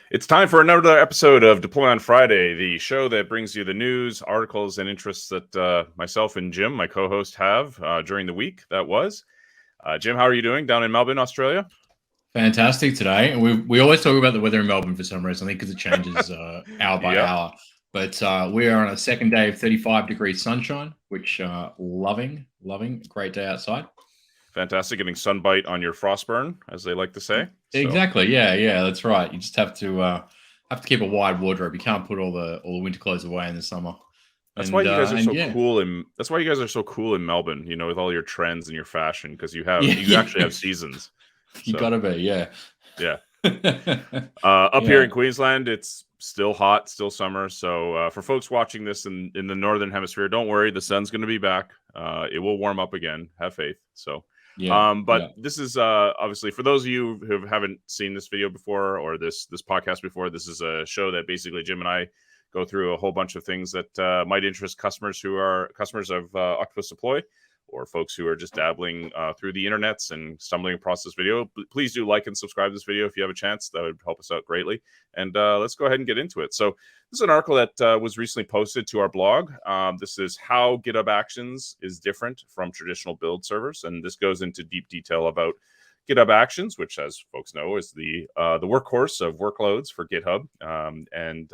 It's time for another episode of Deploy on Friday, the show that brings you the news, articles, and interests that myself and Jim, my co-host, have during the week. That was. Jim, how are you doing down in Melbourne, Australia? Fantastic today. And we always talk about the weather in Melbourne for some reason, I think because it changes hour by hour. But we are on a second day of 35 degrees sunshine, which loving. Great day outside. Fantastic. Getting sunbite on your frostburn, as they like to say. Exactly. Yeah, that's right. You just have to keep a wide wardrobe. You can't put all the winter clothes away in the summer. That's why you guys are so cool. That's why you guys are so cool in Melbourne. You know, with all your trends and your fashion, because you actually have seasons. You gotta be, yeah. Up here in Queensland, it's still hot, still summer. So for folks watching this in the northern hemisphere, don't worry, the sun's going to be back. It will warm up again. Have faith. So. This is obviously for those of you who haven't seen this video before or this podcast before. This is a show that basically Jim and I go through a whole bunch of things that might interest customers who are customers of Octopus Deploy, or folks who are just dabbling through the internets and stumbling across this video. Please do like and subscribe to this video if you have a chance. That would help us out greatly. And let's go ahead and get into it. So this is an article that was recently posted to our blog. This is how GitHub Actions is different from traditional build servers. And this goes into deep detail about GitHub Actions, which, as folks know, is the workhorse of workloads for GitHub, and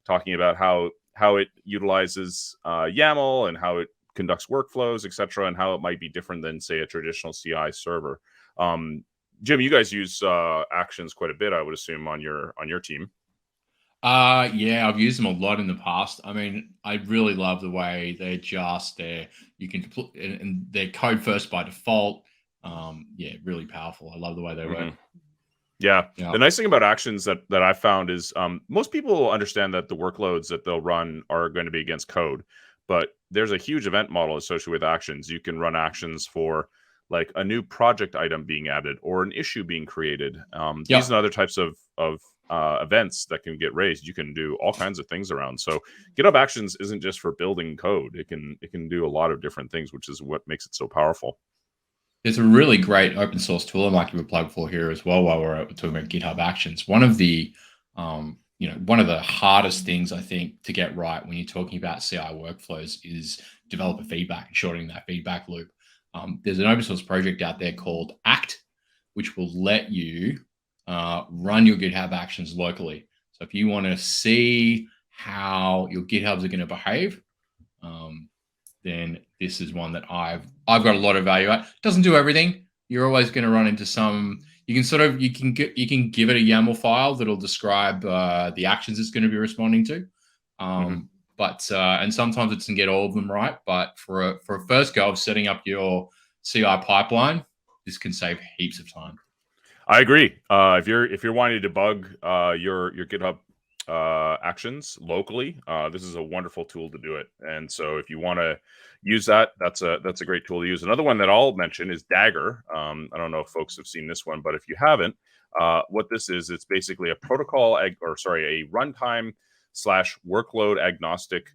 talking about how it utilizes YAML and how it conducts workflows, etc., and how it might be different than, say, a traditional CI server. Jim, you guys use Actions quite a bit, I would assume, on your team. Yeah, I've used them a lot in the past. I mean, I really love the way they're just there. You can deploy, and they're code first by default. Really powerful. I love the way they work. Yeah. The nice thing about Actions that I found is most people understand that the workloads that they'll run are going to be against code, but there's a huge event model associated with Actions. You can run Actions for like a new project item being added or an issue being created. These and other types of events that can get raised. You can do all kinds of things around. So GitHub Actions isn't just for building code. It can do a lot of different things, which is what makes it so powerful. There's a really great open source tool I might give a plug for here as well while we're talking about GitHub Actions. One of the hardest things I think to get right when you're talking about CI workflows is developer feedback and shortening that feedback loop. There's an open source project out there called Act, which will let you run your GitHub Actions locally. So if you want to see how your GitHubs are going to behave, then this is one that I've got a lot of value at. It doesn't do everything. You're always going to run into some. You can give it a YAML file that'll describe the actions it's going to be responding to. But and sometimes it doesn't get all of them right. But for a first go of setting up your CI pipeline, this can save heaps of time. I agree. If you're wanting to debug your GitHub Actions locally, this is a wonderful tool to do it. And so if you want to use that, that's a great tool to use. Another one that I'll mention is Dagger. I don't know if folks have seen this one, but if you haven't, what this is, it's basically a a runtime / workload agnostic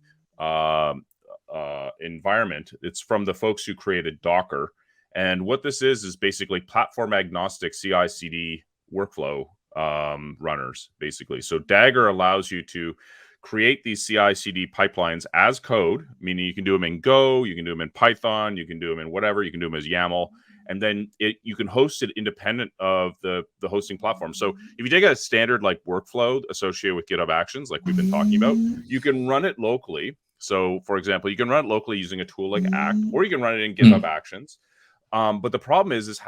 environment. It's from the folks who created Docker. And what this is basically platform agnostic CI/CD workflow runners, basically. So Dagger allows you to create these CI/CD pipelines as code, meaning you can do them in Go, you can do them in Python, you can do them in whatever, you can do them as YAML, and then you can host it independent of the hosting platform. So if you take a standard like workflow associated with GitHub Actions, like we've been talking about, you can run it locally. So for example, you can run it locally using a tool like Act, or you can run it in GitHub Actions. But the problem is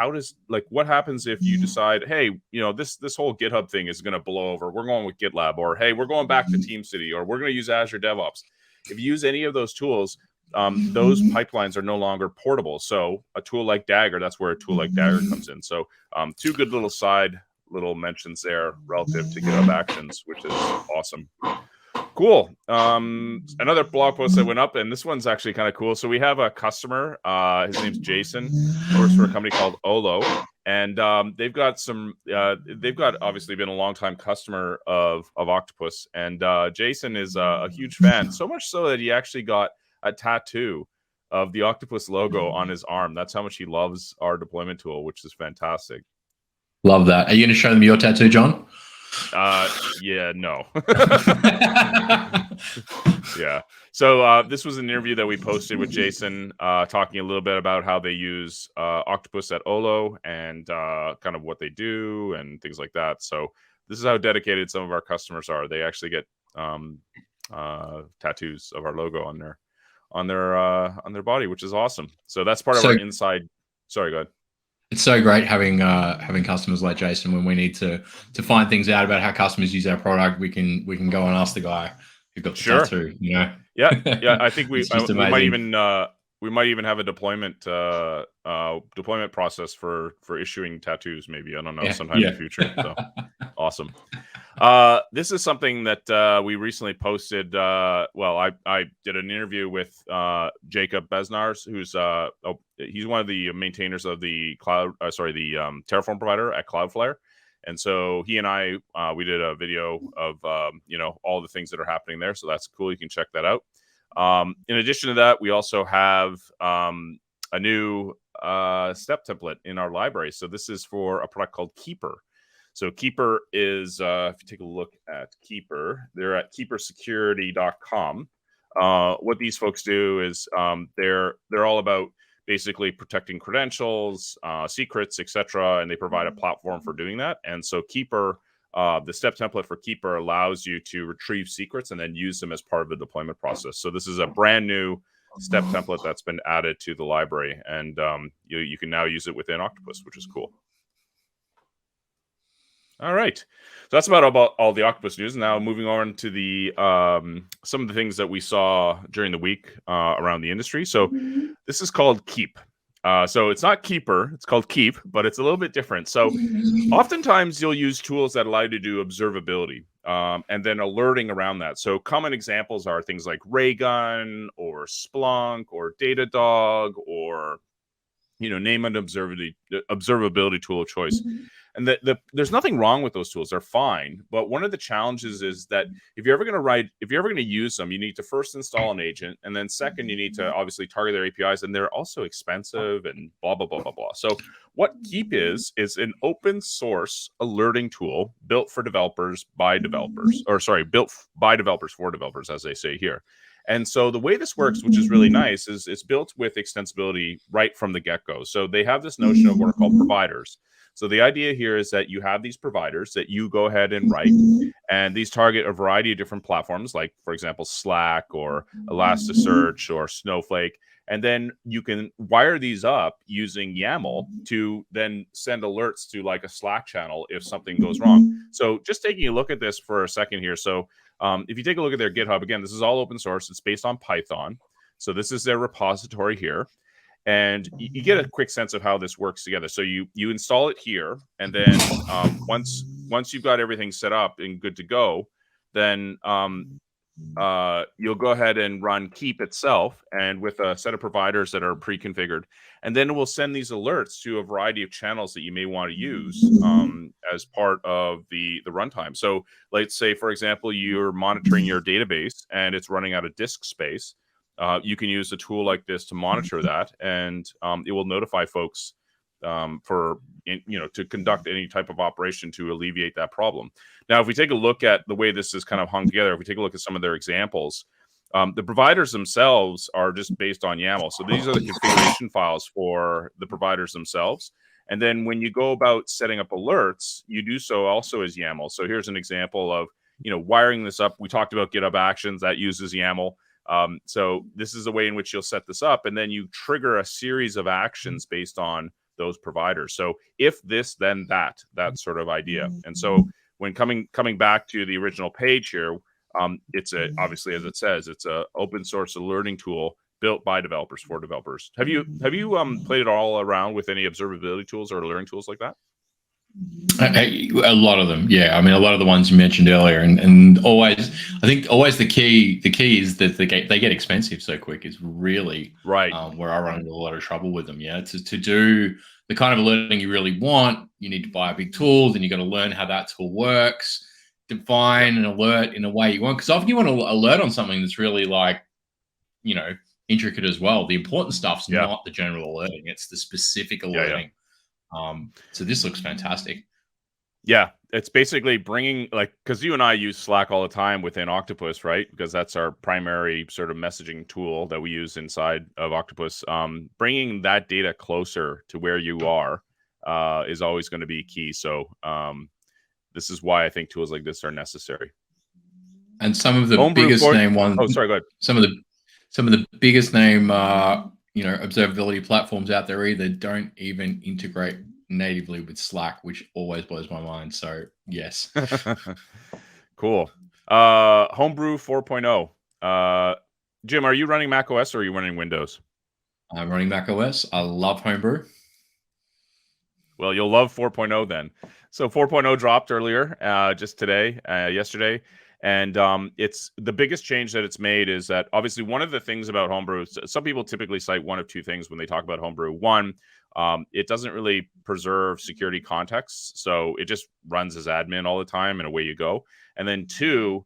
what happens if you decide, hey, this whole GitHub thing is going to blow over. We're going with GitLab, or hey, we're going back to TeamCity, or we're going to use Azure DevOps. If you use any of those tools, those pipelines are no longer portable. So a tool like Dagger, that's where a tool like Dagger comes in. So two good little mentions there relative to GitHub Actions, which is awesome. Cool. Another blog post that went up, and this one's actually kind of cool. So we have a customer. His name's Jason. Works for a company called Olo, and they've got obviously been a long-time customer of Octopus, and Jason is a huge fan. So much so that he actually got a tattoo of the Octopus logo on his arm. That's how much he loves our deployment tool, which is fantastic. Love that. Are you going to show them your tattoo, John? Yeah, no. Yeah. So this was an interview that we posted with Jason, talking a little bit about how they use Octopus at Olo and kind of what they do and things like that. So this is how dedicated some of our customers are. They actually get tattoos of our logo on their body, which is awesome. So that's part of our inside. Sorry, go ahead. It's so great having customers like Jason. When we need to find things out about how customers use our product, we can go and ask the guy who got the tattoo. You know. Yeah. I think we might even have a deployment process for issuing tattoos. Maybe, I don't know, sometime in the future. So awesome. This is something that we recently posted. I did an interview with Jacob Bednarz, who's he's one of the maintainers of the Terraform provider at Cloudflare. And so he and I, we did a video of all the things that are happening there. So that's cool. You can check that out. In addition to that, we also have a new step template in our library. So this is for a product called Keeper. So Keeper is, if you take a look at Keeper, they're at keepersecurity.com. What these folks do is they're all about basically protecting credentials, secrets, etc., and they provide a platform for doing that. And so Keeper, the step template for Keeper allows you to retrieve secrets and then use them as part of the deployment process. So this is a brand new step template that's been added to the library, and you can now use it within Octopus, which is cool. All right, so that's about all the Octopus news. Now moving on to the some of the things that we saw during the week around the industry. So this is called Keep. So it's not Keeper, it's called Keep, but it's a little bit different. So oftentimes you'll use tools that allow you to do observability and then alerting around that. So common examples are things like Raygun or Splunk or Datadog or name an observability tool of choice. And there's nothing wrong with those tools. They're fine. But one of the challenges is that if you're ever going to use them, you need to first install an agent. And then second, you need to obviously target their APIs. And they're also expensive and blah, blah, blah, blah, blah. So what Keep is an open source alerting tool built for developers by developers, built by developers for developers, as they say here. And so the way this works, which is really nice, is it's built with extensibility right from the get-go. So they have this notion of what are called providers. So the idea here is that you have these providers that you go ahead and write, and these target a variety of different platforms, like, for example, Slack or Elasticsearch or Snowflake. And then you can wire these up using YAML to then send alerts to like a Slack channel if something goes wrong. So just taking a look at this for a second here. So if you take a look at their GitHub, again, this is all open source. It's based on Python. So this is their repository here. And you get a quick sense of how this works together. So you install it here, and then once you've got everything set up and good to go, then you'll go ahead and run Keep itself, and with a set of providers that are pre-configured, and then it will send these alerts to a variety of channels that you may want to use as part of the runtime. So let's say, for example, you're monitoring your database and it's running out of disk space. You can use a tool like this to monitor that, and it will notify folks to conduct any type of operation to alleviate that problem. Now, if we take a look at the way this is kind of hung together, if we take a look at some of their examples, the providers themselves are just based on YAML. So these are the configuration files for the providers themselves. And then when you go about setting up alerts, you do so also as YAML. So here's an example of wiring this up. We talked about GitHub Actions that uses YAML. So this is the way in which you'll set this up, and then you trigger a series of actions based on those providers. So if this, then that sort of idea. And so when coming back to the original page here, it's obviously, as it says, it's a open source alerting tool built by developers for developers. Have you played it all around with any observability tools or alerting tools like that? A lot of them, yeah. I mean, a lot of the ones you mentioned earlier, and always, I think always the key is that they get expensive so quick is really right where I run into a lot of trouble with them. Yeah, to do the kind of alerting you really want, you need to buy a big tool, then you got to learn how that tool works, define an alert in a way you want, because often you want to alert on something that's really like, intricate as well. The important stuff's not the general alerting; it's the specific alerting. So this looks fantastic. Yeah, it's basically bringing, like, because you and I use Slack all the time within Octopus, right? Because that's our primary sort of messaging tool that we use inside of Octopus. Bringing that data closer to where you are is always going to be key. So this is why I think tools like this are necessary. And some of the Homebrew biggest name ones. Oh, sorry, go ahead. Some of the biggest name observability platforms out there either don't even integrate natively with Slack, which always blows my mind. So yes. Cool. Homebrew 4.0. Jim, are you running Mac OS or are you running Windows? I'm running Mac OS. I love Homebrew. Well, you'll love 4.0 then. So 4.0 dropped earlier, just today, yesterday. And it's the biggest change that it's made is that obviously one of the things about Homebrew, some people typically cite one of two things when they talk about Homebrew. One, it doesn't really preserve security contexts. So it just runs as admin all the time and away you go. And then two,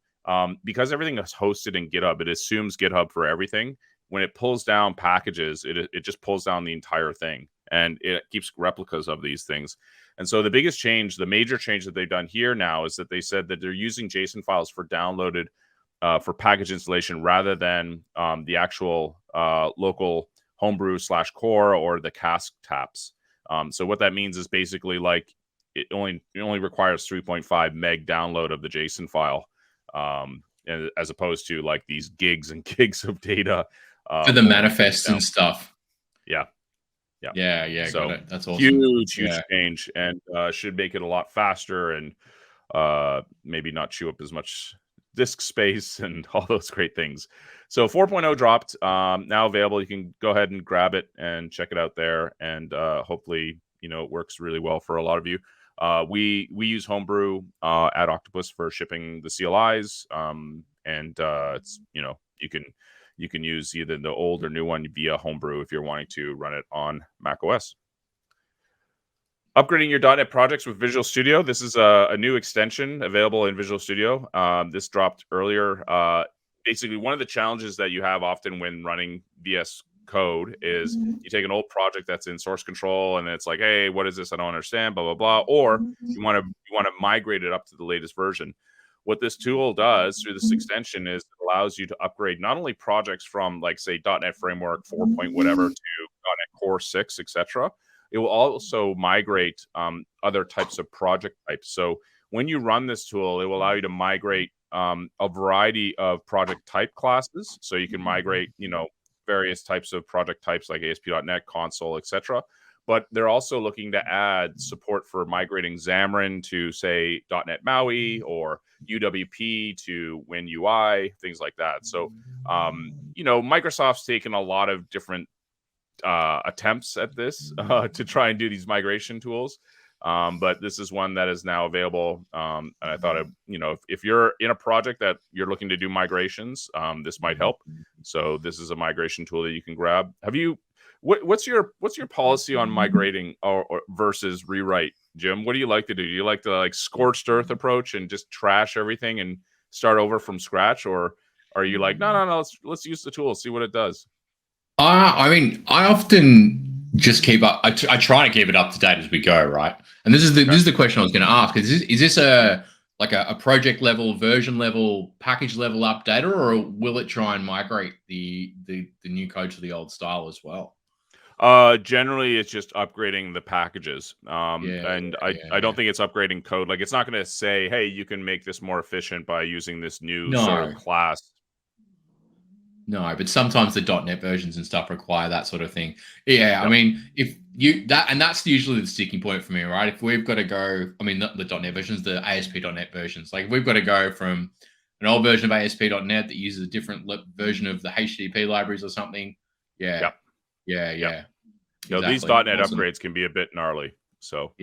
because everything is hosted in GitHub, it assumes GitHub for everything. When it pulls down packages, it just pulls down the entire thing. And it keeps replicas of these things. And so the biggest change, the major change that they've done here now is that they said that they're using JSON files for downloaded for package installation rather than the actual local Homebrew /core or the cask taps. So what that means is basically like it only requires 3.5 meg download of the JSON file, as opposed to like these gigs and gigs of data for the manifests and stuff. Yeah. So got it. That's awesome. Huge change, and should make it a lot faster and maybe not chew up as much disk space and all those great things. So 4.0 dropped, now available. You can go ahead and grab it and check it out there, and hopefully it works really well for a lot of you. We use Homebrew at Octopus for shipping the CLIs, and it's you can use either the old or new one via Homebrew if you're wanting to run it on macOS. Upgrading your .NET projects with Visual Studio. This is a new extension available in Visual Studio. This dropped earlier. Basically, one of the challenges that you have often when running VS Code is you take an old project that's in source control and it's like, hey, what is this? I don't understand, blah, blah, blah. Or you want to migrate it up to the latest version. What this tool does through this extension is it allows you to upgrade not only projects from, like, say, .NET Framework 4 point whatever to .NET Core 6, etc. It will also migrate other types of project types. So when you run this tool, it will allow you to migrate a variety of project type classes. So you can migrate, various types of project types like ASP.NET, Console, etc. But they're also looking to add support for migrating Xamarin to, say, .NET MAUI or UWP to WinUI, things like that. So, Microsoft's taken a lot of different attempts at this to try and do these migration tools. But this is one that is now available. And I thought, if you're in a project that you're looking to do migrations, this might help. So this is a migration tool that you can grab. What's your policy on migrating or versus rewrite, Jim? What do you like to do? Do you like the scorched earth approach and just trash everything and start over from scratch, or are you like, no, let's use the tool, see what it does? I often just keep up. I try to keep it up to date as we go, right? And this is the question I was going to ask. Is this a project level, version level, package level updater, or will it try and migrate the new code to the old style as well? Generally it's just upgrading the packages. I don't think it's upgrading code. Like, it's not going to say, hey, you can make this more efficient by using this new sort of class. No, but sometimes the .NET versions and stuff require that sort of thing. Yeah, yep. I mean, that's usually the sticking point for me, right? If we've got to go, not the .NET versions, the ASP.NET versions. Like, if we've got to go from an old version of ASP.NET that uses a different version of the HTTP libraries or something. Yeah. Yep. Yeah. Exactly. These .NET upgrades can be a bit gnarly. So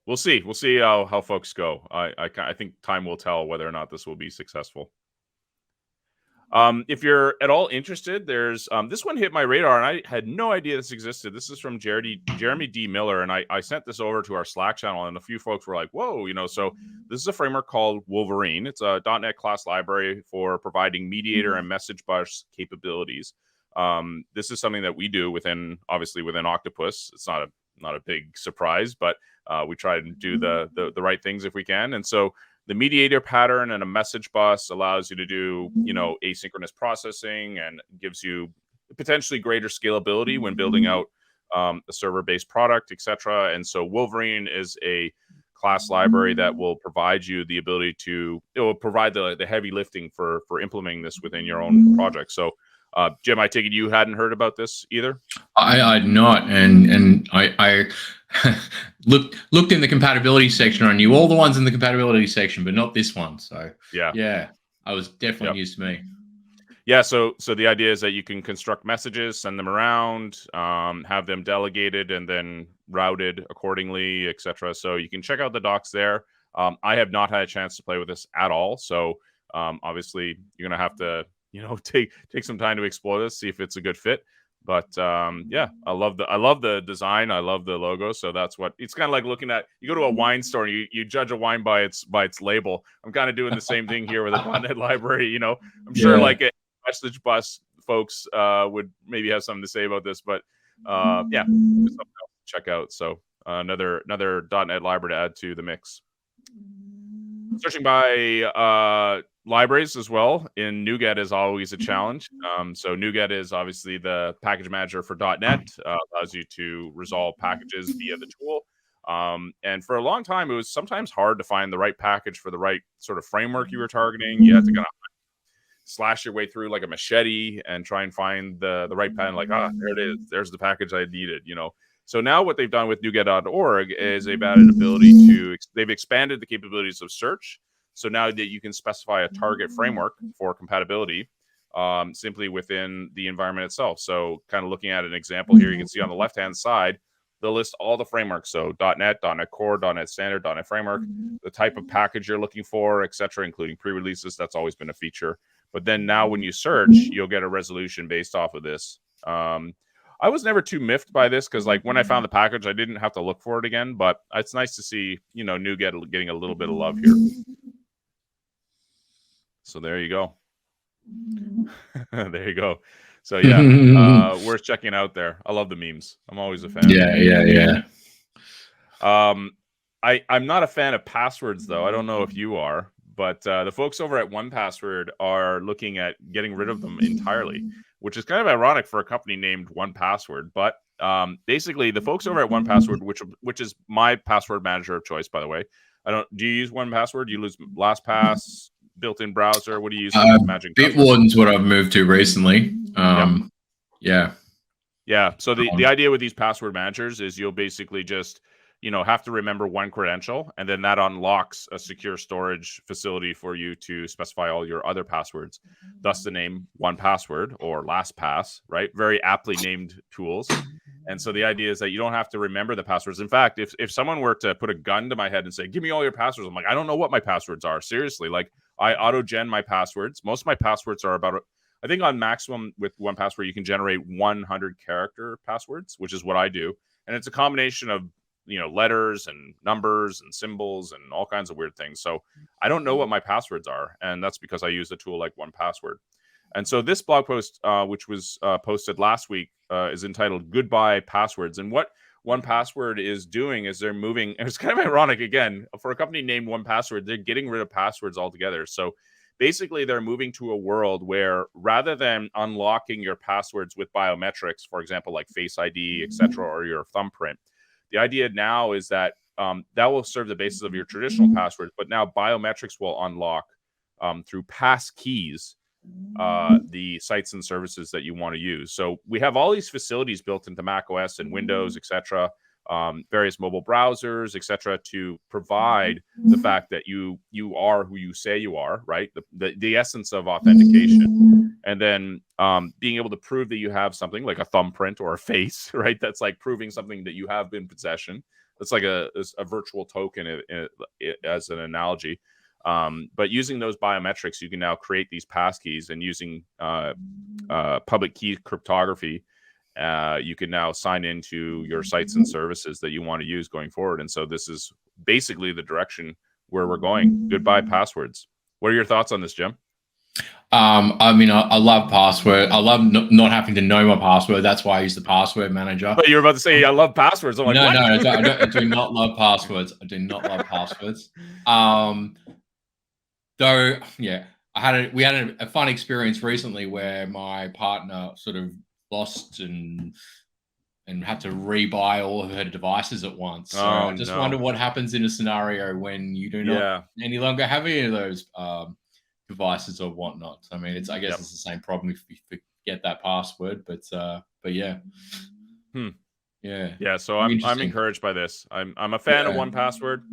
we'll see. We'll see how folks go. I think time will tell whether or not this will be successful. If you're at all interested, there's this one hit my radar, and I had no idea this existed. This is from Jeremy D. Miller, and I sent this over to our Slack channel, and a few folks were like, whoa, so this is a framework called Wolverine. It's a .NET class library for providing mediator and message bus capabilities. This is something that we do within Octopus. It's not a big surprise, but we try and do the right things if we can. And so the mediator pattern and a message bus allows you to do, asynchronous processing and gives you potentially greater scalability when building out a server-based product, etc. And so Wolverine is a class library that will provide you the ability to, it will provide the heavy lifting for implementing this within your own project. So Jim, I take it you hadn't heard about this either? I'd not, and I looked in the compatibility section. I knew all the ones in the compatibility section, but not this one. So yeah, I was definitely news to me. Yeah, so the idea is that you can construct messages, send them around, have them delegated, and then routed accordingly, etc. So you can check out the docs there. I have not had a chance to play with this at all, so obviously you're gonna have to take some time to explore this, see if it's a good fit. But yeah, I love the design. I love the logo. So that's what it's kind of like looking at. You go to a wine store and you judge a wine by its label. I'm kind of doing the same thing here with a .NET library. I'm sure like a message bus folks would maybe have something to say about this. But yeah, just something else to check out. So another .NET library to add to the mix. Searching by libraries as well in NuGet is always a challenge. So NuGet is obviously the package manager for .NET, allows you to resolve packages via the tool. And for a long time, it was sometimes hard to find the right package for the right sort of framework you were targeting. You had to kind of slash your way through like a machete and try and find the right pattern. Like, there it is. There's the package I needed, So now what they've done with NuGet.org is they've added ability to, they've expanded the capabilities of search. So now that you can specify a target framework for compatibility simply within the environment itself. So kind of looking at an example here, you can see on the left-hand side, they'll list all the frameworks. So .NET, .NET Core, .NET Standard, .NET Framework, the type of package you're looking for, etc., including pre-releases. That's always been a feature. But then now when you search, you'll get a resolution based off of this. I was never too miffed by this because, like, when I found the package, I didn't have to look for it again. But it's nice to see, NuGet getting a little bit of love here. So there you go. There you go. So yeah, worth checking out there. I love the memes. I'm always a fan. Yeah. I'm not a fan of passwords though. I don't know if you are, but the folks over at 1Password are looking at getting rid of them entirely, which is kind of ironic for a company named 1Password. But basically, the folks over at 1Password, which is my password manager of choice, by the way. Do you use 1Password? Do you use LastPass? Built-in browser? What do you use? Bitwarden's what I've moved to recently. Yeah. So the idea with these password managers is you'll basically just have to remember one credential, and then that unlocks a secure storage facility for you to specify all your other passwords. Thus the name 1Password or LastPass, right? Very aptly named tools. And so the idea is that you don't have to remember the passwords. In fact, if someone were to put a gun to my head and say, give me all your passwords, I'm like, I don't know what my passwords are. Seriously, like I auto-gen my passwords. Most of my passwords are about, I think on maximum with 1Password, you can generate 100 character passwords, which is what I do. And it's a combination of, letters and numbers and symbols and all kinds of weird things. So I don't know what my passwords are. And that's because I use a tool like 1Password. And so this blog post, which was posted last week, is entitled Goodbye Passwords. And what 1Password is doing is they're moving, and it's kind of ironic, again, for a company named 1Password, they're getting rid of passwords altogether. So basically, they're moving to a world where rather than unlocking your passwords with biometrics, for example, like Face ID, etc., or your thumbprint, the idea now is that that will serve the basis of your traditional passwords, but now biometrics will unlock through pass keys the sites and services that you want to use. So we have all these facilities built into macOS and Windows, etc., various mobile browsers, etc., to provide the fact that you are who you say you are, right? The essence of authentication, and then being able to prove that you have something like a thumbprint or a face, right? That's like proving something that you have been in possession. That's like a virtual token as an analogy. But using those biometrics, you can now create these passkeys, and using public key cryptography, you can now sign into your sites and services that you want to use going forward. And so this is basically the direction where we're going. Goodbye passwords. What are your thoughts on this, Jim? I mean, I love password. I love not having to know my password. That's why I use the password manager. But you were about to say I love passwords. I'm like, No, what? no, I do not love passwords. I do not love passwords. Though, yeah, we had a fun experience recently where my partner sort of lost and had to rebuy all of her devices at once. So I just wonder what happens in a scenario when you do not any longer have any of those devices or whatnot. I mean, I guess it's the same problem if you forget that password, but yeah. Yeah. So I'm encouraged by this. I'm a fan of 1Password.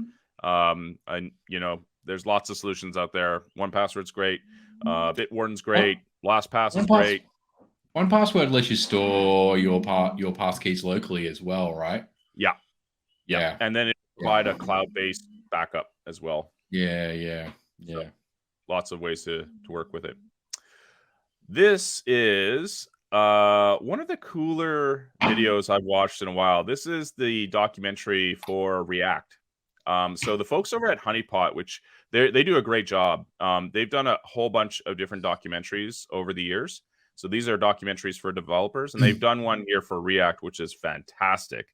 There's lots of solutions out there. 1Password's great. Bitwarden's great. LastPass is great. 1Password lets you store your pass keys locally as well, right? Yeah. And then it provide a cloud-based backup as well. Yeah. So lots of ways to work with it. This is one of the cooler videos I've watched in a while. This is the documentary for React. So the folks over at Honeypot, which they do a great job. They've done a whole bunch of different documentaries over the years. So these are documentaries for developers, and they've done one here for React, which is fantastic.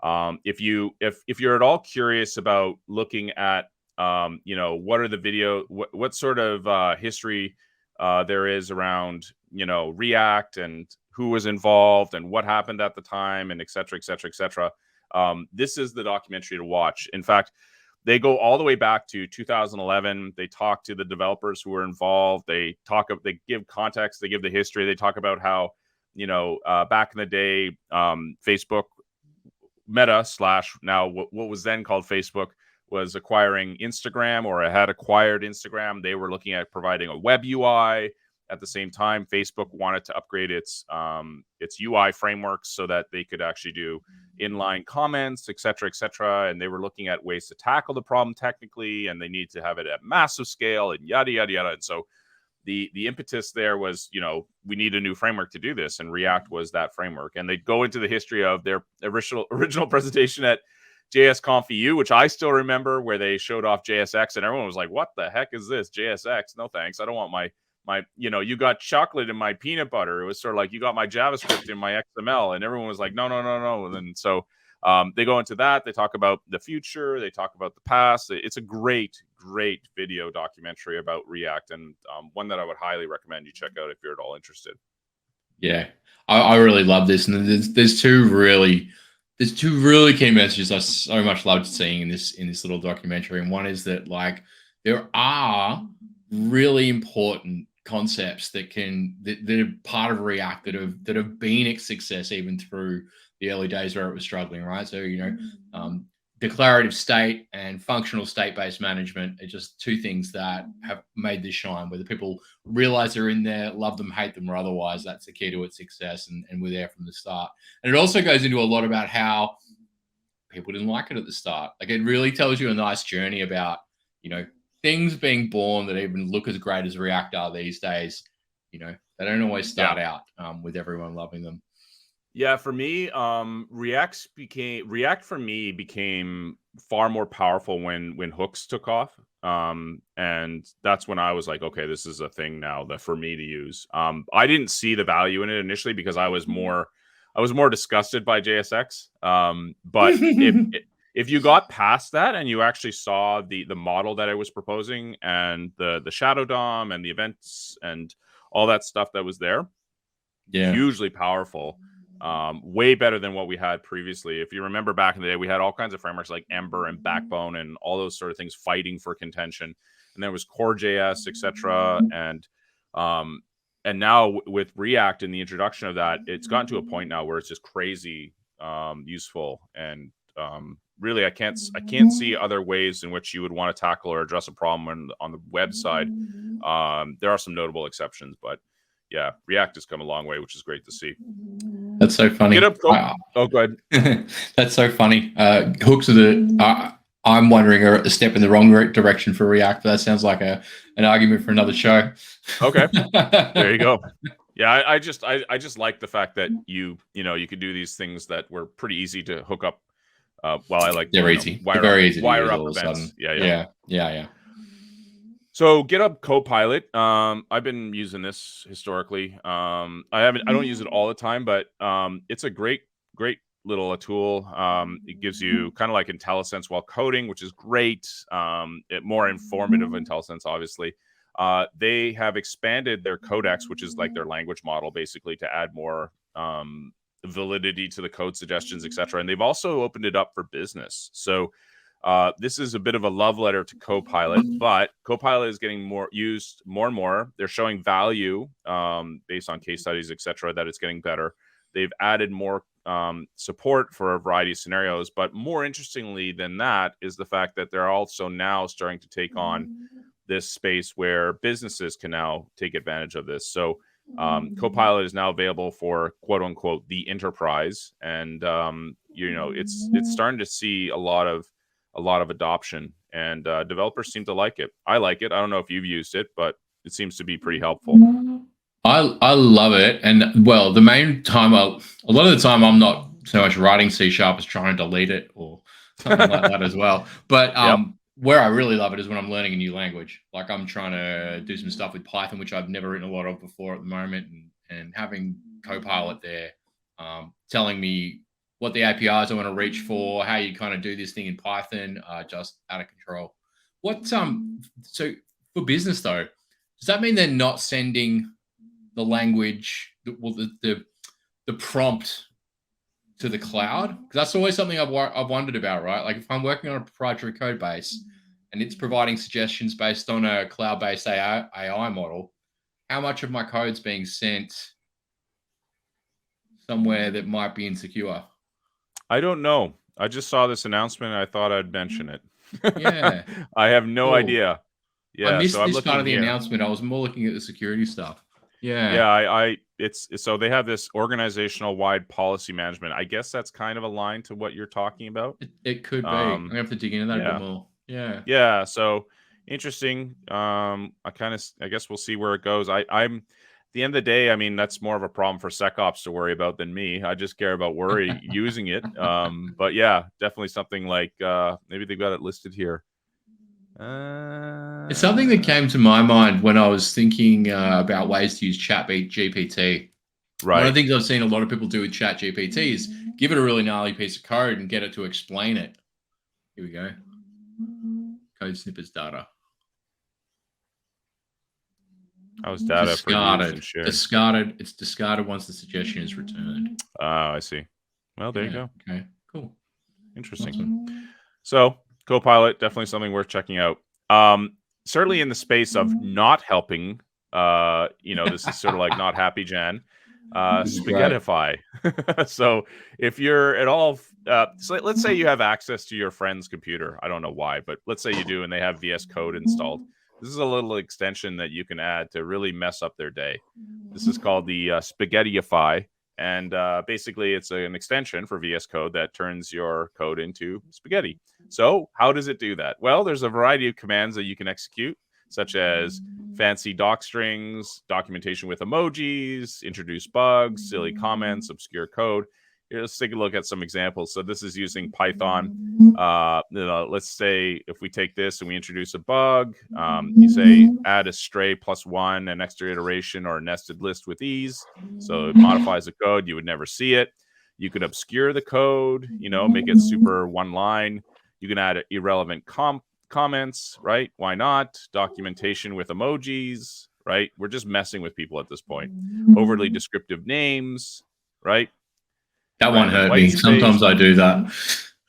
If you're at all curious about looking at what are the video, what sort of history there is around React and who was involved and what happened at the time and et cetera, et cetera, et cetera. This is the documentary to watch. In fact, they go all the way back to 2011. They talk to the developers who were involved. They give context. They give the history. They talk about how, back in the day, Facebook, Meta / now what was then called Facebook, was acquiring Instagram, or had acquired Instagram. They were looking at providing a web UI. At the same time, Facebook wanted to upgrade its UI frameworks so that they could actually do inline comments, et cetera, et cetera. And they were looking at ways to tackle the problem technically, and they need to have it at massive scale and yada, yada, yada. And so the impetus there was, we need a new framework to do this. And React was that framework. And they go into the history of their original presentation at JSConf EU, which I still remember, where they showed off JSX and everyone was like, what the heck is this? JSX? No, thanks. I don't want my you got chocolate in my peanut butter. It was sort of like, you got my JavaScript in my XML, and everyone was like, no. And then so they go into that. They talk about the future. They talk about the past. It's a great video documentary about React, and one that I would highly recommend you check out if you're at all interested. Yeah, I really love this, and there's two really key messages I so much loved seeing in this little documentary. And one is that, like, there are really important concepts that are part of React that have been a success even through the early days where it was struggling, right? So declarative state and functional state-based management are just two things that have made this shine, whether people realize they're in there, love them, hate them, or otherwise. That's the key to its success, and we're there from the start. And it also goes into a lot about how people didn't like it at the start. Like, it really tells you a nice journey about things being born that even look as great as React are these days. They don't always start out with everyone loving them. Yeah, for me, React for me became far more powerful when hooks took off. And that's when I was like, okay, this is a thing now that for me to use. I didn't see the value in it initially because I was more disgusted by JSX. But if you got past that and you actually saw the model that I was proposing and the shadow DOM and the events and all that stuff that was there, hugely powerful. Way better than what we had previously. If you remember back in the day, we had all kinds of frameworks like Ember and Backbone and all those sort of things fighting for contention. And there was Core.js, etc. And now with React and the introduction of that, it's gotten to a point now where it's just crazy useful. And really, I can't see other ways in which you would want to tackle or address a problem on the web side. There are some notable exceptions, but yeah, React has come a long way, which is great to see. That's so funny. Oh, go ahead. That's so funny. Hooks are I'm wondering are a step in the wrong direction for React, but that sounds like an argument for another show. Okay, there you go. Yeah, I just like the fact that you could do these things that were pretty easy to hook up. Well, I like they're easy. They're very easy. Wire up events. Yeah. So GitHub Copilot, I've been using this historically. I don't use it all the time, but it's a great little tool. It gives you kind of like IntelliSense while coding, which is great. More informative IntelliSense, obviously. They have expanded their codex, which is like their language model, basically, to add more validity to the code suggestions, etc. And they've also opened it up for business. So this is a bit of a love letter to Copilot, but Copilot is getting used more and more. They're showing value based on case studies, etc., that it's getting better. They've added more support for a variety of scenarios. But more interestingly than that is the fact that they're also now starting to take on this space where businesses can now take advantage of this. So Copilot is now available for quote unquote the enterprise, and it's starting to see a lot of adoption, and developers seem to like it. I like it. I don't know if you've used it, but it seems to be pretty helpful. I love it. And well, the main time, a lot of the time I'm not so much writing C# as trying to delete it or something like that as well. But where I really love it is when I'm learning a new language. Like I'm trying to do some stuff with Python, which I've never written a lot of before at the moment, and having Copilot there telling me what the APIs I want to reach for, how you kind of do this thing in Python, just out of control. What so for business though, does that mean they're not sending the language, the prompt to the cloud? Because that's always something I've wondered about, right? Like if I'm working on a proprietary code base and it's providing suggestions based on a cloud-based AI model, how much of my code's being sent somewhere that might be insecure? I don't know. I just saw this announcement and I thought I'd mention it. Yeah. I have no idea. Yeah, I missed so this part of the announcement. I was more looking at the security stuff. Yeah. So they have this organizational wide policy management. I guess that's kind of aligned to what you're talking about. It could be. I'm gonna have to dig into that a bit more. Yeah. So interesting. I guess we'll see where it goes. I'm at the end of the day, I mean, that's more of a problem for SecOps to worry about than me. I just care about using it. But yeah, definitely something like maybe they've got it listed here. It's something that came to my mind when I was thinking about ways to use ChatGPT. Right. One of the things I've seen a lot of people do with ChatGPT is give it a really gnarly piece of code and get it to explain it. Here we go. Code snippets data. How's data discarded? Discarded. It's discarded once the suggestion is returned. Oh, I see. Well, there you go. Okay, cool. Interesting. Awesome. So Copilot, definitely something worth checking out. Certainly in the space of not helping, this is sort of like not happy Jan, Spaghettify. So if you're at all, so let's say you have access to your friend's computer. I don't know why, but let's say you do, and they have VS Code installed. This is a little extension that you can add to really mess up their day. This is called the Spaghettify. And basically, it's an extension for VS Code that turns your code into spaghetti. So how does it do that? Well, there's a variety of commands that you can execute, such as fancy doc strings, documentation with emojis, introduce bugs, silly comments, obscure code. Here, let's take a look at some examples. So this is using Python. Let's say if we take this and we introduce a bug, you say add a stray +1, an extra iteration, or a nested list with ease. So it modifies the code. You would never see it. You could obscure the code, make it super one line. You can add irrelevant comments, right? Why not? Documentation with emojis, right? We're just messing with people at this point. Overly descriptive names, right? That one hurt me. Sometimes I do that.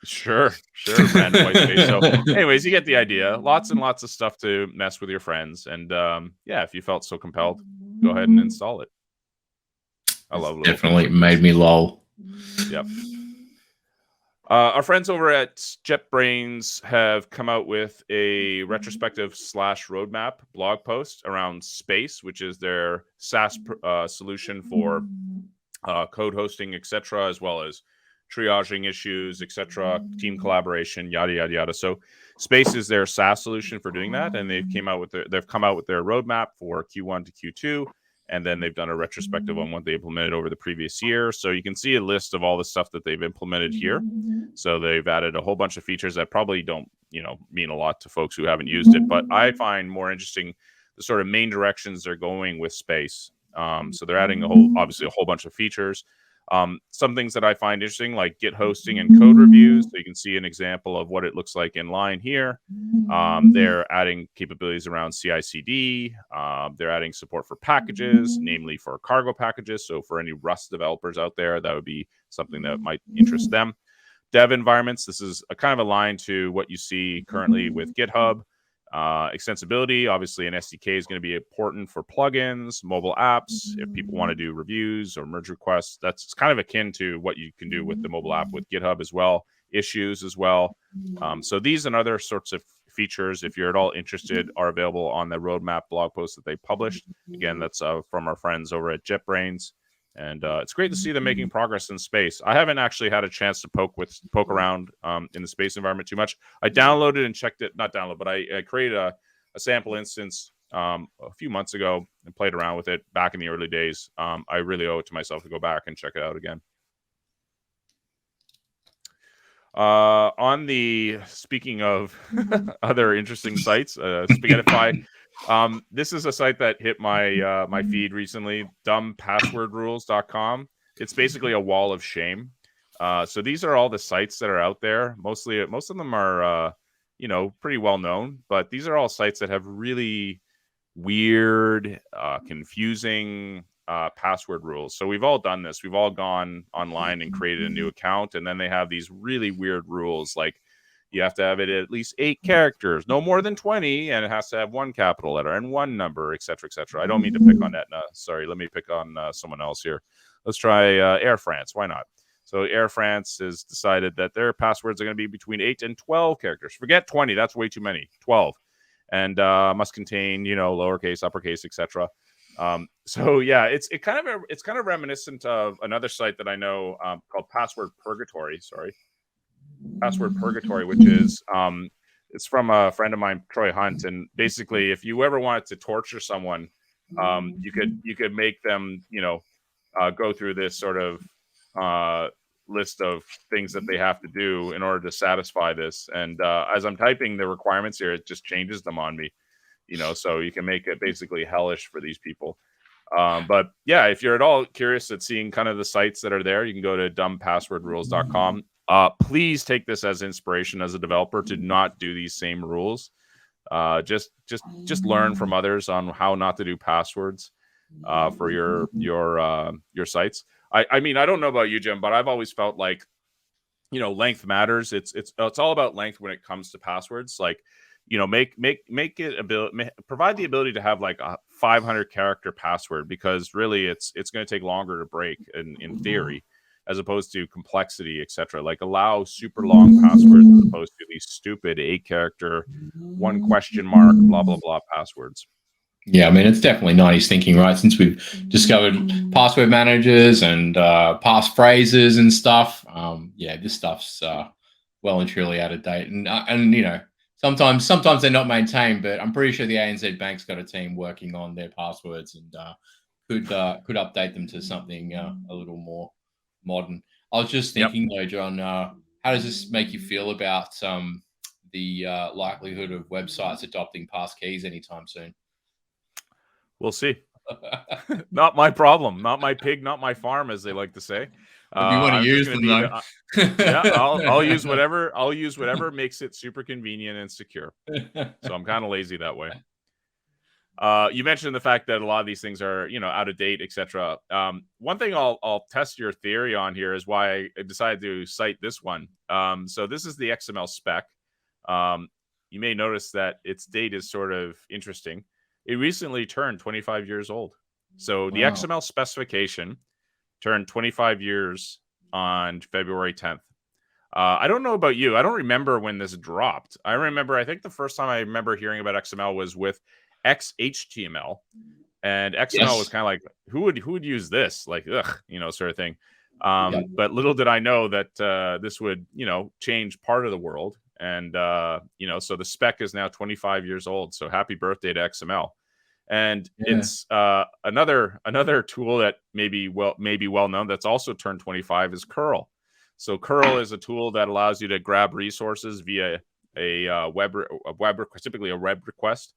Sure. Random white space. So anyways, you get the idea. Lots and lots of stuff to mess with your friends. And if you felt so compelled, go ahead and install it. I love it. Definitely made me lol. Yep. Our friends over at JetBrains have come out with a retrospective / roadmap blog post around Space, which is their SaaS solution for code hosting, etc., as well as triaging issues, etc., team collaboration, yada yada yada. So Space is their SaaS solution for doing that, and they've come out with their roadmap for Q1 to Q2, And then they've done a retrospective on what they implemented over the previous year. So you can see a list of all the stuff that they've implemented here. So they've added a whole bunch of features that probably don't, mean a lot to folks who haven't used it. But I find more interesting the sort of main directions they're going with space. So they're adding obviously a whole bunch of features. Some things that I find interesting, like Git hosting and code reviews. So you can see an example of what it looks like in line here. They're adding capabilities around CI/CD. They're adding support for packages, namely for cargo packages. So for any Rust developers out there, that would be something that might interest them. Dev environments. This is a kind of aligned to what you see currently with GitHub. Extensibility, obviously an SDK is going to be important for plugins, mobile apps. If people want to do reviews or merge requests, that's kind of akin to what you can do with the mobile app with GitHub as well. Issues as well. So these and other sorts of features, if you're at all interested, are available on the roadmap blog post that they published. Again, that's from our friends over at JetBrains. And it's great to see them making progress in space. I haven't actually had a chance to poke around in the space environment too much. I downloaded and checked it, not download, but I created a sample instance a few months ago and played around with it back in the early days. I really owe it to myself to go back and check it out again. Speaking of other interesting sites, Spaghettify. This is a site that hit my my feed recently, dumbpasswordrules.com. It's basically a wall of shame. So these are all the sites that are out there. Most of them are pretty well known, but these are all sites that have really weird, confusing password rules. So we've all done this. We've all gone online and created a new account, and then they have these really weird rules like you have to have it at least 8 characters, no more than 20, and it has to have 1 capital letter and 1 number, et cetera, et cetera. I don't mean to pick on Etna. Sorry, let me pick on someone else here. Let's try Air France. Why not? So Air France has decided that their passwords are going to be between 8 and 12 characters. Forget 20. That's way too many. 12. And must contain, lowercase, uppercase, etc. So yeah, it's kind of reminiscent of another site that I know called Password Purgatory. Password Purgatory, which is it's from a friend of mine, Troy Hunt, and basically, if you ever wanted to torture someone, you could make them, go through this sort of list of things that they have to do in order to satisfy this. And as I'm typing the requirements here, it just changes them on me, so you can make it basically hellish for these people. But yeah, if you're at all curious at seeing kind of the sites that are there, you can go to dumbpasswordrules.com. Please take this as inspiration as a developer to not do these same rules. Just learn from others on how not to do passwords for your sites. I mean, I don't know about you, Jim, but I've always felt like, length matters. It's all about length when it comes to passwords. Like, provide the ability to have like a 500 character password, because really it's going to take longer to break in theory, as opposed to complexity, etc. Like allow super long passwords as opposed to these stupid 8 character, 1 question mark, blah, blah, blah passwords. Yeah, I mean, it's definitely 90s thinking, right? Since we've discovered password managers and passphrases and stuff, this stuff's well and truly out of date. And sometimes they're not maintained, but I'm pretty sure the ANZ Bank's got a team working on their passwords and could update them to something a little more modern. I was just thinking though, John, how does this make you feel about the likelihood of websites adopting passkeys anytime soon? We'll see. Not my problem, not my pig, not my farm, as they like to say. If you want to use them, I'll use whatever. I'll use whatever makes it super convenient and secure. So I'm kind of lazy that way. You mentioned the fact that a lot of these things are, out of date, etc. One thing I'll test your theory on here is why I decided to cite this one. So this is the XML spec. You may notice that its date is sort of interesting. It recently turned 25 years old. So the XML specification turned 25 years on February 10th. I don't know about you. I don't remember when this dropped. I think the first time I remember hearing about XML was with XHTML, and XML was kind of like, who would use this? Like, sort of thing. But little did I know that this would, change part of the world. And, so the spec is now 25 years old. So happy birthday to XML. And Yeah. it's another tool that may be well known that's also turned 25 is curl. So curl is a tool that allows you to grab resources via typically a web request,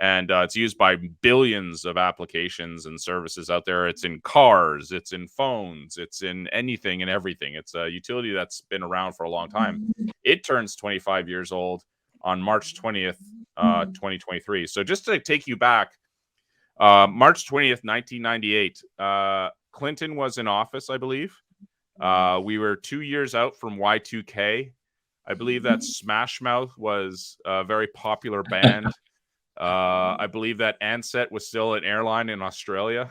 and it's used by billions of applications and services out there. It's in cars, it's in phones, it's in anything and everything. It's a utility that's been around for a long time. It turns 25 years old on March 20th, 2023. So just to take you back, March 20th, 1998, Clinton was in office, I believe. We were 2 years out from Y2K. I believe that Smash Mouth was a very popular band. I believe that Ansett was still an airline in Australia.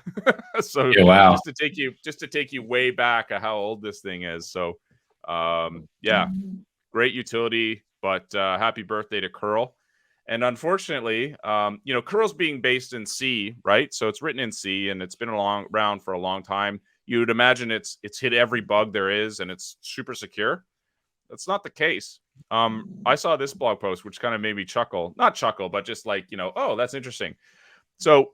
So Yeah, wow. just to take you way back at how old this thing is. So yeah, great utility, but happy birthday to curl. And unfortunately, curl's being based in C, right? So it's written in C, and it's been around for a long time. You would imagine it's hit every bug there is, and it's super secure. That's not the case. I saw this blog post, which kind of made me chuckle. Not chuckle, but just like, oh, that's interesting. So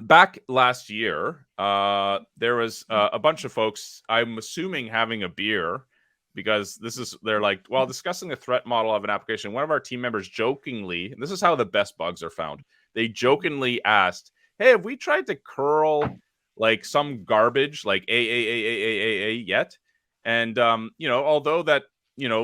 back last year, there was a bunch of folks, I'm assuming, having a beer, because they're like, while discussing the threat model of an application, one of our team members jokingly, and this is how the best bugs are found, they jokingly asked, hey, have we tried to curl like some garbage like a yet? And although that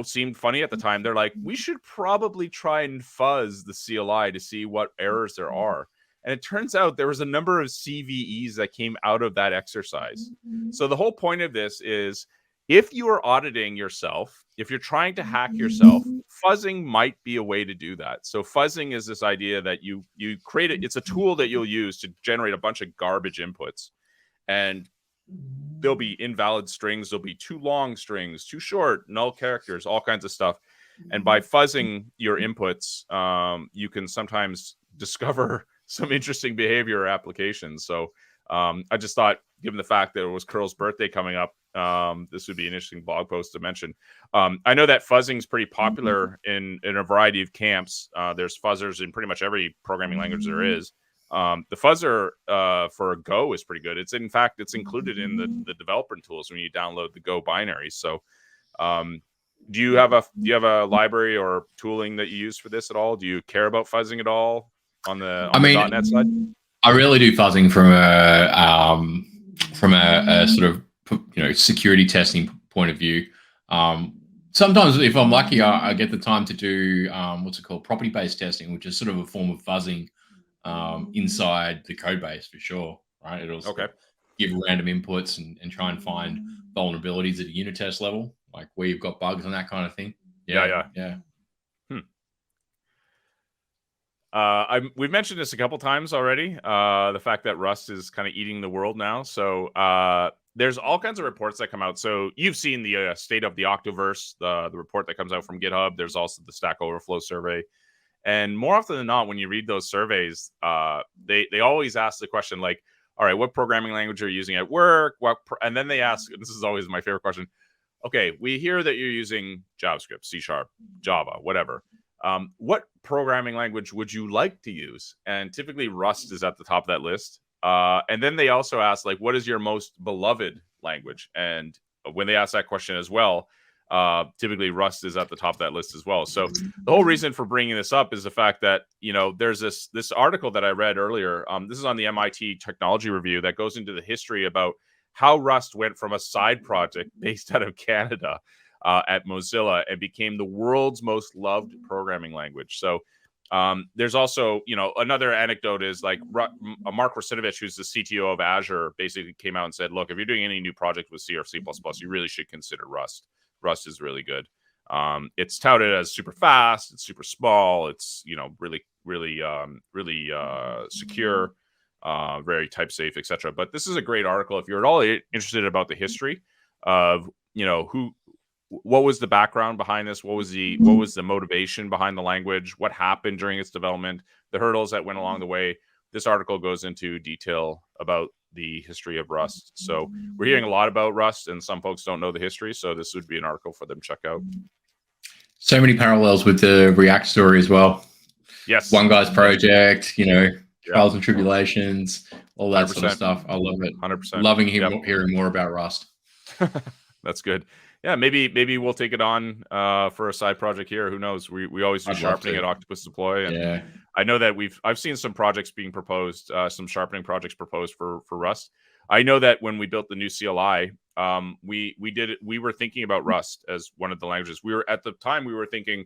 seemed funny at the time, they're like, we should probably try and fuzz the CLI to see what errors there are. And it turns out there was a number of CVEs that came out of that exercise. So the whole point of this is, if you are auditing yourself, if you're trying to hack yourself, fuzzing might be a way to do that. So fuzzing is this idea that you create it. It's a tool that you'll use to generate a bunch of garbage inputs, and there'll be invalid strings, there'll be too long strings, too short, null characters, all kinds of stuff. And by fuzzing your inputs, you can sometimes discover some interesting behavior or applications. So I just thought, given the fact that it was Curl's birthday coming up, this would be an interesting blog post to mention. I know that fuzzing is pretty popular in a variety of camps. There's fuzzers in pretty much every programming language there is. The fuzzer for Go is pretty good. It's included in the developer tools when you download the Go binary. So do you have a library or tooling that you use for this at all? Do you care about fuzzing at all on the .NET side? I really do fuzzing from a sort of security testing point of view. Sometimes, if I'm lucky, I get the time to do what's it called, property-based testing, which is sort of a form of fuzzing inside the code base, for sure. Right? It'll give random inputs and try and find vulnerabilities at a unit test level, like where you've got bugs and that kind of thing. Yeah. We've mentioned this a couple times already, the fact that Rust is kind of eating the world now. So there's all kinds of reports that come out. So you've seen the state of the Octoverse, the report that comes out from GitHub. There's also the Stack Overflow survey. And more often than not, when you read those surveys, they always ask the question like, all right, what programming language are you using at work? And then they ask, and this is always my favorite question, okay, we hear that you're using JavaScript, C#, Java, whatever. What programming language would you like to use? And typically Rust is at the top of that list. And then they also ask, like, what is your most beloved language? And when they ask that question as well, typically Rust is at the top of that list as well. So the whole reason for bringing this up is the fact that, there's this article that I read earlier. This is on the MIT Technology Review that goes into the history about how Rust went from a side project based out of Canada at Mozilla and became the world's most loved programming language. So there's also, another anecdote is like Mark Russinovich, who's the CTO of Azure, basically came out and said, look, if you're doing any new project with C or C++, you really should consider Rust. Rust is really good. It's touted as super fast. It's super small. It's, really secure, very type safe, etc. But this is a great article. If you're at all interested about the history of, what was the background behind this? What was the motivation behind the language? What happened during its development? The hurdles that went along the way. This article goes into detail about the history of Rust. So we're hearing a lot about Rust, and some folks don't know the history. So this would be an article for them to check out. So many parallels with the React story as well. Yes. One guy's project, trials and tribulations, all that sort of 100%. stuff. I love it. 100%. Loving Yep. hearing more about Rust. That's good. Yeah, maybe we'll take it on for a side project here. Who knows? We always do I'd love sharpening to. at Octopus Deploy, and Yeah. I know that I've seen some projects being proposed, some sharpening projects proposed for Rust. I know that when we built the new CLI, we were thinking about Rust as one of the languages. At the time we were thinking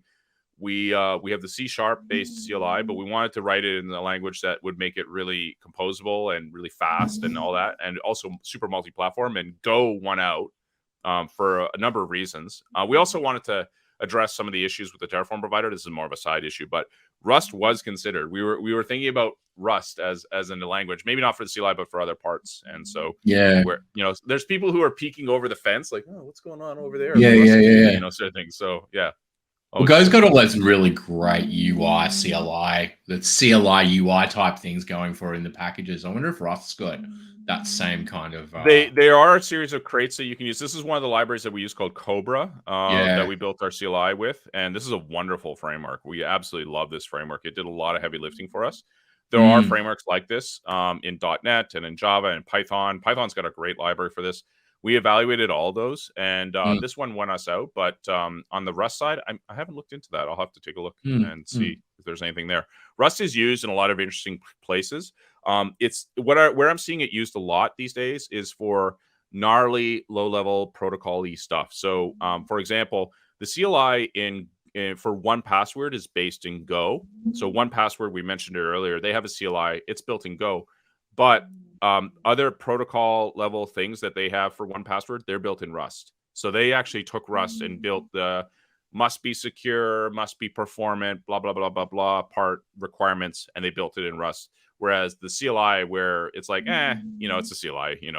we have the C# based CLI, but we wanted to write it in a language that would make it really composable and really fast and all that, and also super multi-platform. And Go won out for a number of reasons. We also wanted to address some of the issues with the Terraform provider. This is more of a side issue, but Rust was considered. We were thinking about Rust as in the language, maybe not for the CLI, but for other parts. And so where there's people who are peeking over the fence, like, oh, what's going on over there? Yeah. Sort of thing. So yeah. Well, Go's got all those really great UI, CLI, the CLI UI type things going for it in the packages. I wonder if Rust's got that same kind of... They are a series of crates that you can use. This is one of the libraries that we use called Cobra that we built our CLI with. And this is a wonderful framework. We absolutely love this framework. It did a lot of heavy lifting for us. There are frameworks like this in .NET and in Java and Python. Python's got a great library for this. We evaluated all those, and this one won us out. But on the Rust side, I haven't looked into that. I'll have to take a look and see if there's anything there. Rust is used in a lot of interesting places. It's where I'm seeing it used a lot these days is for gnarly, low-level protocol-y stuff. So, for example, the CLI for 1Password is based in Go. So 1Password, we mentioned it earlier, they have a CLI. It's built in Go. But other protocol level things that they have for 1Password, they're built in Rust. So they actually took Rust and built the must be secure, must be performant, blah, blah, blah, blah, blah part requirements, and they built it in Rust. Whereas the CLI, where it's like, it's a CLI,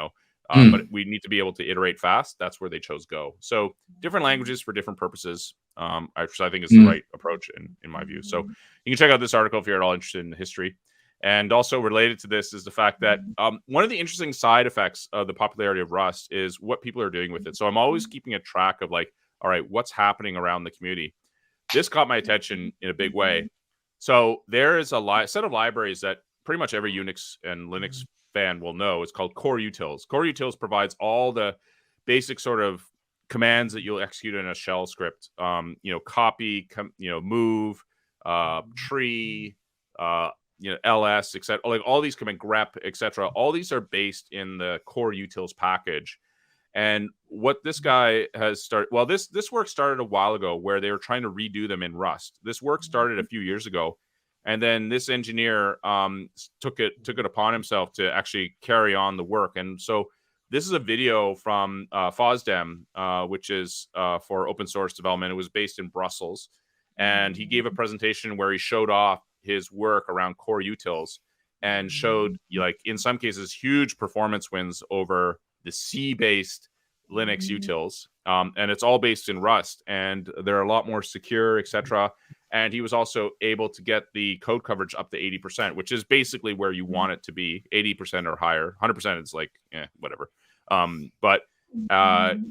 but we need to be able to iterate fast. That's where they chose Go. So different languages for different purposes, which I think is the right approach in my view. So you can check out this article if you're at all interested in the history. And also related to this is the fact that one of the interesting side effects of the popularity of Rust is what people are doing with it. So I'm always keeping a track of like, all right, what's happening around the community. This caught my attention in a big way. So there is a set of libraries that pretty much every Unix and Linux fan will know. It's called Coreutils. Coreutils provides all the basic sort of commands that you'll execute in a shell script. Copy, move, tree, ls, etc. Like all these command grep, etc. All these are based in the Coreutils package. And what this guy has started, well, this work started a while ago where they were trying to redo them in Rust. This work started a few years ago, and then this engineer took it upon himself to actually carry on the work. And so this is a video from FOSDEM, which is for open source development. It was based in Brussels, and he gave a presentation where he showed off his work around Coreutils and showed, like, in some cases, huge performance wins over the C-based Linux utils, and it's all based in Rust, and they're a lot more secure, etc. And he was also able to get the code coverage up to 80%, which is basically where you want it to be, 80% or higher. 100% is like, whatever. But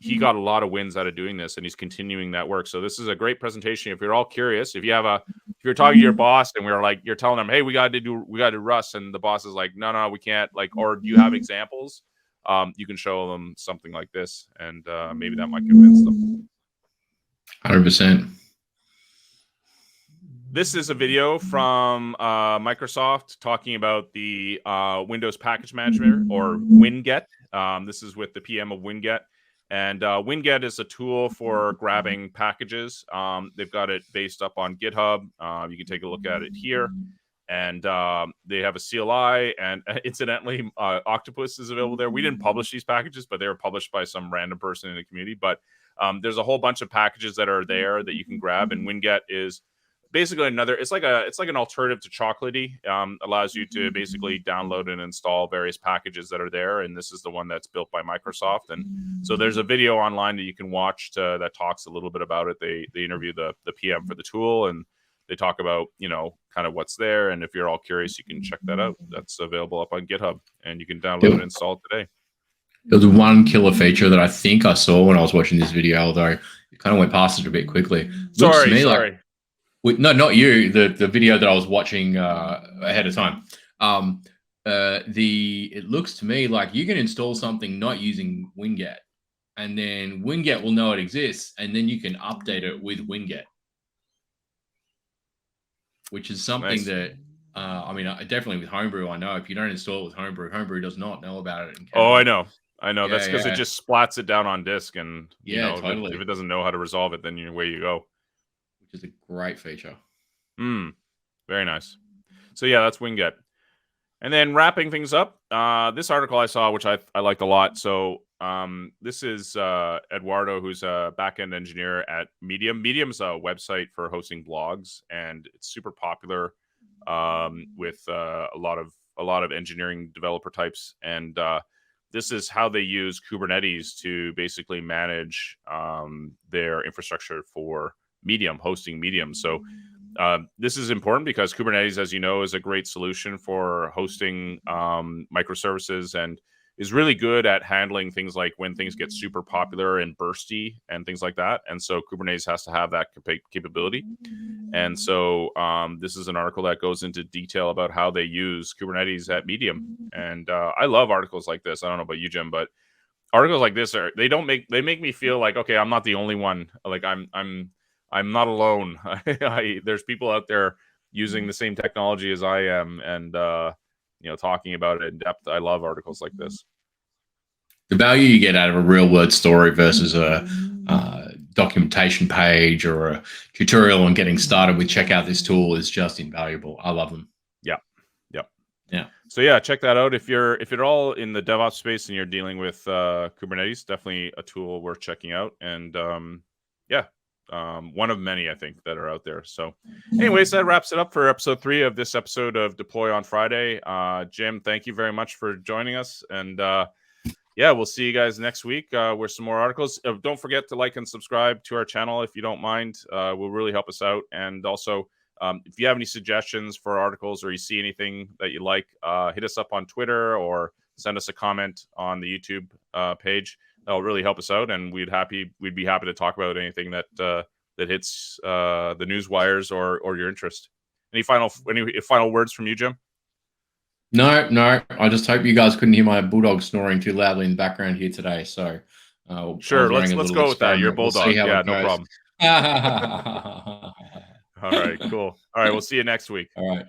he got a lot of wins out of doing this, and he's continuing that work. So this is a great presentation. If you're all curious, if you're talking to your boss and you're telling them, hey, we got to do Rust, and the boss is like, no, we can't. Like, or do you have examples? You can show them something like this, and maybe that might convince them. 100%. This is a video from Microsoft talking about the Windows Package Manager, or Winget. This is with the PM of Winget. And Winget is a tool for grabbing packages. They've got it based up on GitHub. You can take a look at it here. And they have a CLI, and incidentally, Octopus is available there. We didn't publish these packages, but they were published by some random person in the community. But there's a whole bunch of packages that are there that you can grab, and Winget is basically it's like an alternative to Chocolatey. Allows you to basically download and install various packages that are there, and this is the one that's built by Microsoft. And so there's a video online that you can watch that talks a little bit about it. They interview the PM for the tool, and they talk about, kind of what's there. And if you're all curious, you can check that out. That's available up on GitHub, and you can download and install it today. There was one killer feature that I think I saw when I was watching this video, although it kind of went past it a bit quickly. Sorry. No, not you. The video that I was watching ahead of time. It looks to me like you can install something not using Winget, and then Winget will know it exists, and then you can update it with Winget, which is something that I mean, definitely with Homebrew, I know if you don't install it with Homebrew, Homebrew does not know about it. Oh, I know. Yeah, that's because yeah. it just splats it down on disk, and you know, totally. if it doesn't know how to resolve it, then away you go. Which is a great feature. Very nice. So yeah, that's Winget. And then wrapping things up, this article I saw, which I liked a lot. So this is Eduardo, who's a backend engineer at Medium. Medium's a website for hosting blogs, and it's super popular with a lot of engineering developer types. And this is how they use Kubernetes to basically manage their infrastructure for Medium, hosting Medium. So this is important because Kubernetes, as you know, is a great solution for hosting microservices and is really good at handling things like when things get super popular and bursty and things like that. And so Kubernetes has to have that capability. And so this is an article that goes into detail about how they use Kubernetes at Medium. And I love articles like this. I don't know about you, Jim, but articles like this they make me feel like, okay, I'm not the only one. Like I'm not alone. There's people out there using the same technology as I am, and talking about it in depth. I love articles like this. The value you get out of a real world story versus a documentation page or a tutorial on getting started with check out this tool is just invaluable. I love them. Yeah. So yeah, check that out. If you're all in the DevOps space and you're dealing with Kubernetes, definitely a tool worth checking out. And one of many, I think, that are out there. So anyways, that wraps it up for episode 3 of this episode of Deploy on Friday. Jim, thank you very much for joining us. And we'll see you guys next week with some more articles. Don't forget to like and subscribe to our channel if you don't mind. Will really help us out. And also, if you have any suggestions for articles or you see anything that you like, hit us up on Twitter or send us a comment on the YouTube page. That'll really help us out, and we'd be happy to talk about anything that hits the news wires or your interest. Any final words from you, Jim? No. I just hope you guys couldn't hear my bulldog snoring too loudly in the background here today. So sure, let's go with that. Your bulldog, no problem. All right, cool. All right, we'll see you next week. All right.